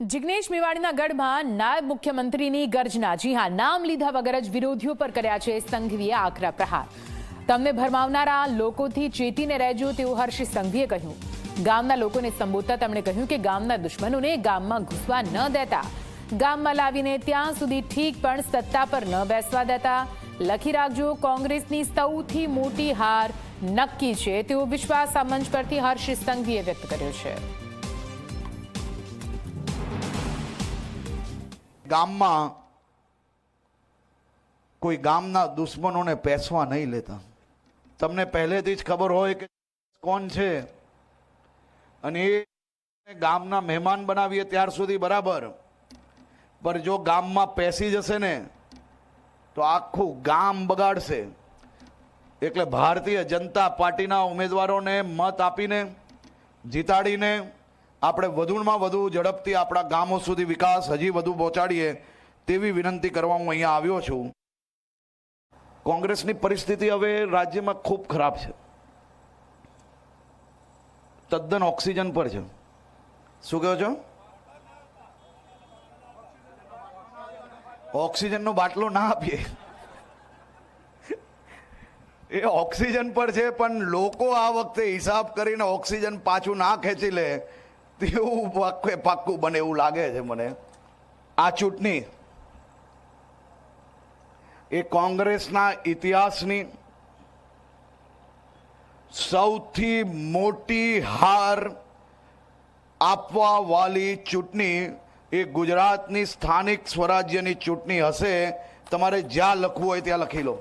જિગ્નેશ મેવાણીના ગઢમાં નાયબ મુખ્યમંત્રીની ગર્જના। જી હા, નામ લીધા વગર જ વિરોધીઓ પર કર્યા છે સંઘવીએ આકરા પ્રહાર। તમને ભરમાવનારા લોકોથી ચેતીને રહેજો તેવું હર્ષ સંઘવીએ કહ્યું। ગામના લોકોને સંબોધતા તેમણે કહ્યું કે ગામના દુશ્મનોને ગામમાં ઘૂસવા ન દેતા, ગામમાં લાવીને ત્યાં સુધી ઠીક પણ સત્તા પર ન બેસવા દેતા। લખી રાખજો, કોંગ્રેસની સૌથી મોટી હાર નક્કી છે તેવો વિશ્વાસ આ મંચ પરથી હર્ષ સંઘવીએ વ્યક્ત કર્યો છે। ગામમાં કોઈ ગામના દુશ્મનોને પેસવા નહીં લેતા। તમને પહેલેથી જ ખબર હોય કે કોણ છે અને એ ગામના મહેમાન બનાવીએ ત્યાર સુધી બરાબર, પર જો ગામમાં પેસી જશે ને તો આખું ગામ બગાડશે। એટલે ભારતીય જનતા પાર્ટીના ઉમેદવારોને મત આપીને જીતાડીને આપણે વધુમાં વધુ ઝડપથી આપણા ગામો સુધી વિકાસ હજી વધુ પહોંચાડીએ તેવી વિનંતી કરવા હું અહીંયા આવ્યો છું। કોંગ્રેસની પરિસ્થિતિ હવે રાજ્યમાં ખૂબ ખરાબ છે, તદ્દન ઓક્સિજન પર છે। શું કહો છો? ઓક્સિજનનો બાટલો ના આપીએ, એ ઓક્સિજન પર છે, પણ લોકો આ વખતે હિસાબ કરીને ઓક્સિજન પાછું ના ખેંચી લે તેવું પાક્કું બને એવું લાગે છે મને। આ ચૂંટણી એ કોંગ્રેસના ઇતિહાસની સૌથી મોટી હાર આપવા વાળી ચૂંટણી એ ગુજરાતની સ્થાનિક સ્વરાજ્યની ચૂંટણી હશે। તમારે જ્યાં લખવું હોય ત્યાં લખી લો।